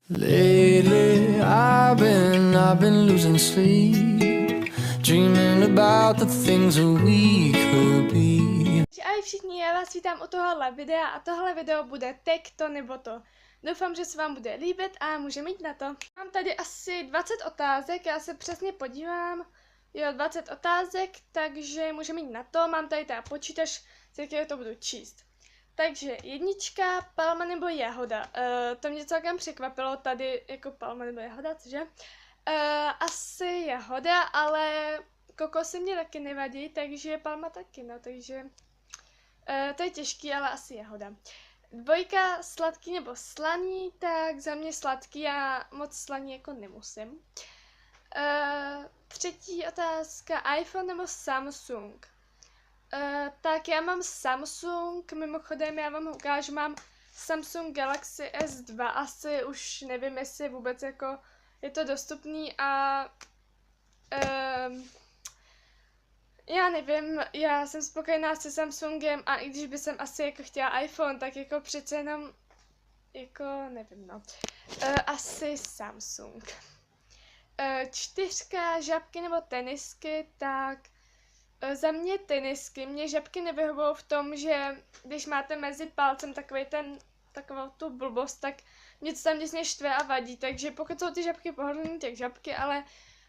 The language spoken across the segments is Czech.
Lately, I've been losing sleep, dreaming about the things that we could be. Ahoj všichni, já vás vítám u tohohle videa a tohle video bude to nebo to. Doufám, že se vám bude líbit a můžeme jít na to. Mám tady asi 20 otázek, já se přesně podívám. Jo, 20 otázek, takže můžeme jít na to. Mám tady teda počítač, z jakého to budu číst. Takže jednička, palma nebo jahoda. To mě celkem překvapilo tady jako palma nebo jahoda, cože? Asi jahoda, ale kokosy mě taky nevadí, takže palma taky, no, takže to je těžký, ale asi jahoda. Dvojka, sladký nebo slaný, tak za mě sladký, já moc slaný jako nemusím. Třetí otázka, iPhone nebo Samsung. Tak já mám Samsung, mimochodem já vám ukážu, mám Samsung Galaxy S2, asi už nevím, jestli vůbec jako je to dostupný a já nevím, já jsem spokojená se Samsungem a i když by jsem asi jako chtěla iPhone, tak jako přece jenom, jako nevím no, asi Samsung. Čtyřka, žabky nebo tenisky, tak za mě tenisky, mě žabky nevyhovují v tom, že když máte mezi palcem takovou tu blbost, tak mě to tam vždycky štve a vadí, takže pokud jsou ty žabky pohodlné, tak žabky, ale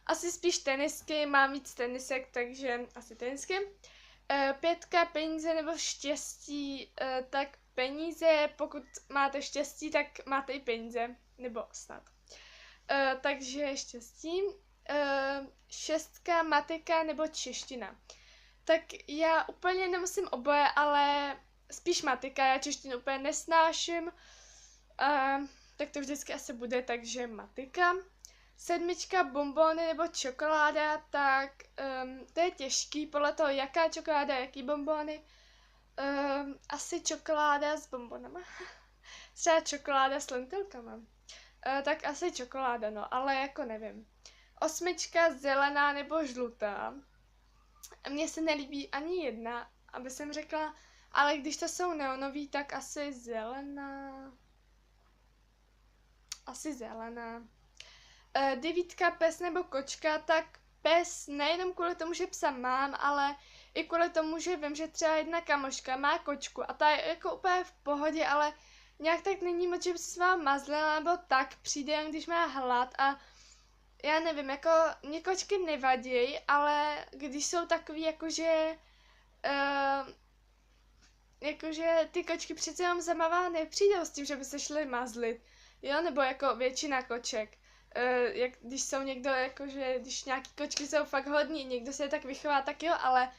asi spíš tenisky, mám víc tenisek, takže asi tenisky. Pětka, peníze nebo štěstí, tak peníze, pokud máte štěstí, tak máte i peníze, nebo snad. Takže štěstí. Šestka, matika nebo čeština. Tak já úplně nemusím oboje, ale spíš matika, já češtinu úplně nesnáším. Tak to vždycky asi bude, takže matika. Sedmička, bonbony nebo čokoláda, tak to je těžký, podle toho jaká čokoláda, jaký bonbony. Asi čokoláda s bonbonama. Třeba čokoláda s lentilkama. Tak asi čokoláda, no, ale jako nevím. Osmička, zelená nebo žlutá. Mně se nelíbí ani jedna, aby jsem řekla, ale když to jsou neonový, tak asi zelená. Asi zelená. Devítka, pes nebo kočka, tak pes nejenom kvůli tomu, že psa mám, ale i kvůli tomu, že vím, že třeba jedna kamoška má kočku a ta je jako úplně v pohodě, ale nějak tak není moc, že by se s váma mazlela nebo tak, přijde jen když má hlad a já nevím, jako mě kočky nevadí, ale když jsou takový jakože ty kočky přece jenom zamavá nepřijdou s tím, že by se šly mazlit, jo, nebo jako většina koček. Jak když jsou někdo, jakože když nějaký kočky jsou fakt hodní, někdo se je tak vychová, tak jo, ale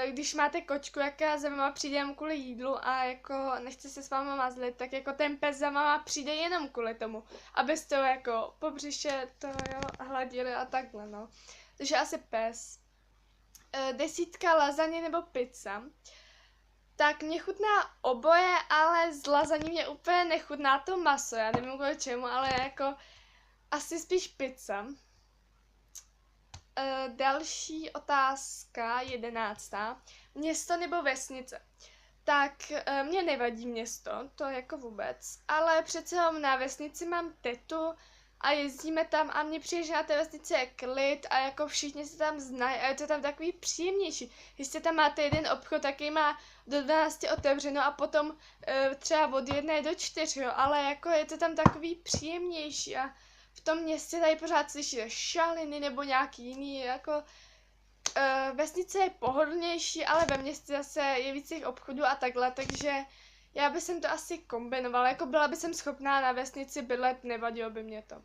když máte kočku, jaká za váma přijde jenom kvůli jídlu a jako nechce se s váma mazlit, tak jako ten pes za váma přijde jenom kvůli tomu, abyste ho jako po břiše to jo, hladili a takhle, no. Takže asi pes. Desítka, lazaně nebo pizza. Tak mě chutná oboje, ale z lazaní mě úplně nechutná to maso, já nevím kvůli čemu, ale jako asi spíš pizza. Další otázka, 11. Město nebo vesnice? Tak mě nevadí město, to jako vůbec, ale přece jenom na vesnici mám tetu a jezdíme tam a mně přijde, že na té vesnici je klid a jako všichni se tam znají a je to tam takový příjemnější. Když tam máte jeden obchod, taký má do 12 otevřeno a potom třeba od 1 do 4, jo, ale jako je to tam takový příjemnější a v tom městě tady pořád slyšíte šaliny nebo nějaký jiný, jako vesnice je pohodlnější, ale ve městě zase je víc těch obchodů a takhle, takže já bych to asi kombinovala, jako byla bych schopná na vesnici bydlet, nevadilo by mě to.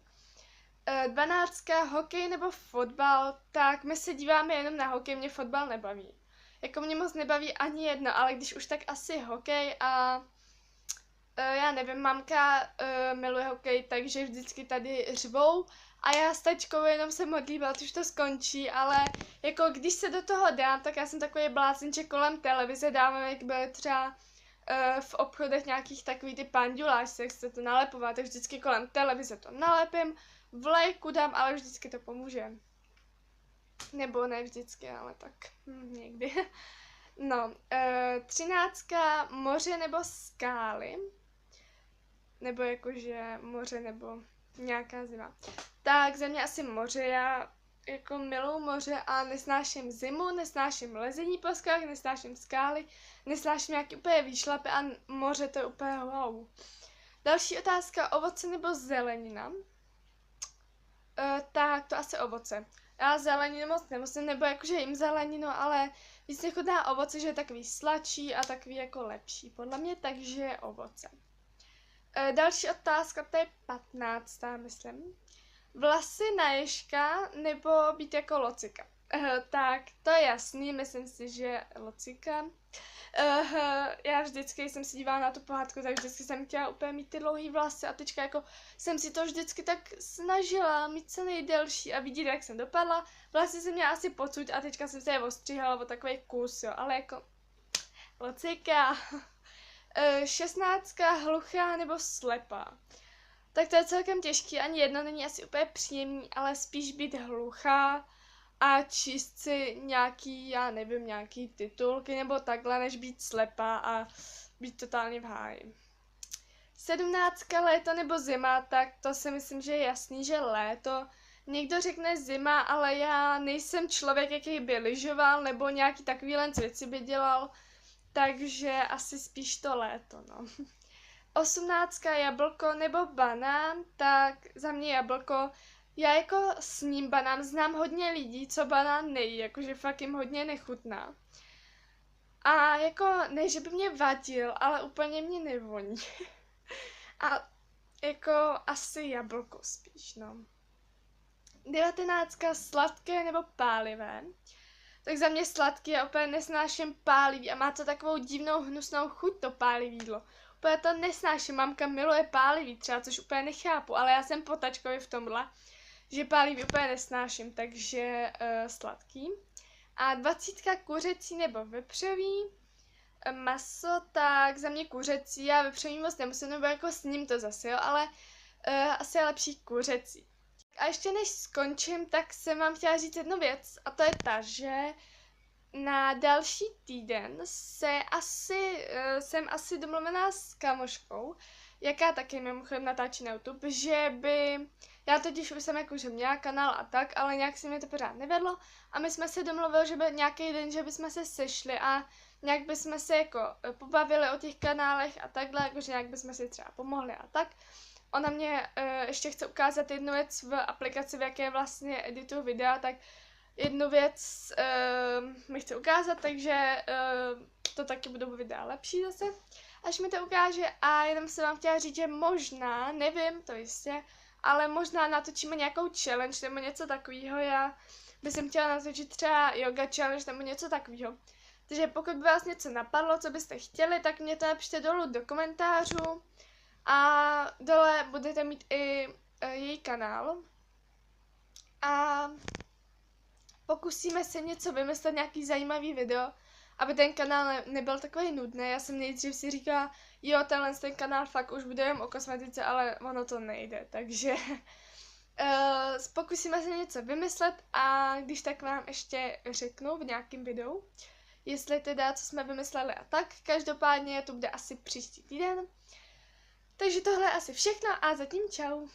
12. Hokej nebo fotbal, tak my se díváme jenom na hokej, mě fotbal nebaví. Jako mě moc nebaví ani jedno, ale když už tak asi hokej a já nevím, mamka miluje hokej, takže vždycky tady řvou a já s tačkou jenom se modlím, ať už to skončí, ale jako když se do toho dám, tak já jsem takový blázen, že kolem televize dávám, jak byly třeba v obchodech nějakých takový ty panduláž, jak se to nalepovat, tak vždycky kolem televize to nalepím, vlajku dám, ale vždycky to pomůže. Nebo ne vždycky, ale tak někdy. No, 13. Moře nebo skály. nebo jakože moře, nebo nějaká zima. Tak za mě asi moře, já jako miluju moře a nesnáším zimu, nesnáším lezení po skalách, nesnáším skály, nesnáším nějaký úplně výšlapy a moře to je úplně wow. Další otázka, ovoce nebo zelenina? Tak to asi ovoce. Já zeleninu moc nemusím, nebo jakože jim zeleninu, ale víc mě chutná ovoce, že je takový sladší a takový jako lepší podle mě, takže ovoce. Další otázka, to je 15. myslím. Vlasy na ježka nebo být jako locika? Tak, to je jasný, myslím si, že locika. Já vždycky jsem si dívala na tu pohádku, tak vždycky jsem chtěla úplně mít ty dlouhý vlasy a teďka jako jsem si to vždycky tak snažila mít co nejdelší a vidíte, jak jsem dopadla. Vlasy jsem měla asi pocud a teďka jsem se je ostříhala o takový kus, jo, ale jako locika. 16. hluchá nebo slepá? Tak to je celkem těžký, ani jedno není asi úplně příjemný, ale spíš být hluchá a číst si nějaký, já nevím, nějaký titulky nebo takhle, než být slepá a být totálně v háji. 17. léto nebo zima, tak to si myslím, že je jasný, že léto. Někdo řekne zima, ale já nejsem člověk, jaký by lyžoval nebo nějaký takovýhle věci by dělal, takže asi spíš to léto, no. 18. jablko nebo banán, tak za mě jablko. Já jako sním banán, znám hodně lidí, co banán nejí, jakože fakt jim hodně nechutná. A jako, ne, že by mě vadil, ale úplně mě nevoní. A jako asi jablko spíš, no. 19. sladké nebo pálivé. Tak za mě sladký, já úplně nesnáším pálivý a má to takovou divnou hnusnou chuť to pálivý jídlo. Úplně to nesnáším, mamka miluje pálivý třeba, což úplně nechápu, ale já jsem potačkový v tomhle, že pálivý úplně nesnáším, takže sladký. A 20. kuřecí nebo vepřový. Maso, tak za mě kuřecí, já vepřový moc nemusím, nebo jako s ním to zase, jo, ale asi je lepší kuřecí. A ještě než skončím, tak jsem vám chtěla říct jednu věc, a to je ta, že na další týden jsem asi domluvená s kamoškou, jaká taky mimochodem natáčí na YouTube, že by, já totiž už jsem jakože měla kanál a tak, ale nějak se mi to pořád nevedlo a my jsme se domluvili, že by nějaký den, že bychom se sešli a nějak bychom se jako pobavili o těch kanálech a takhle, jakože nějak bychom si třeba pomohli a tak. Ona mě ještě chce ukázat jednu věc v aplikaci, v jaké vlastně edituju videa, tak jednu věc mi chce ukázat, takže to taky budou videa lepší zase, až mi to ukáže. A jenom jsem vám chtěla říct, že možná, nevím to jistě, ale možná natočíme nějakou challenge nebo něco takového. Já bych chtěla natočit třeba yoga challenge nebo něco takového. Takže pokud by vás něco napadlo, co byste chtěli, tak mě to napište dolů do komentářů. A dole budete mít i její kanál. A pokusíme se něco vymyslet, nějaký zajímavý video, aby ten kanál nebyl takový nudný. Já jsem nejdřív si říkala, jo, ten kanál fakt už bude jen o kosmetice, ale ono to nejde, takže pokusíme se něco vymyslet a když tak vám ještě řeknu v nějakém videu, jestli teda, co jsme vymysleli a tak. Každopádně to bude asi příští týden. Takže tohle je asi všechno a zatím čau.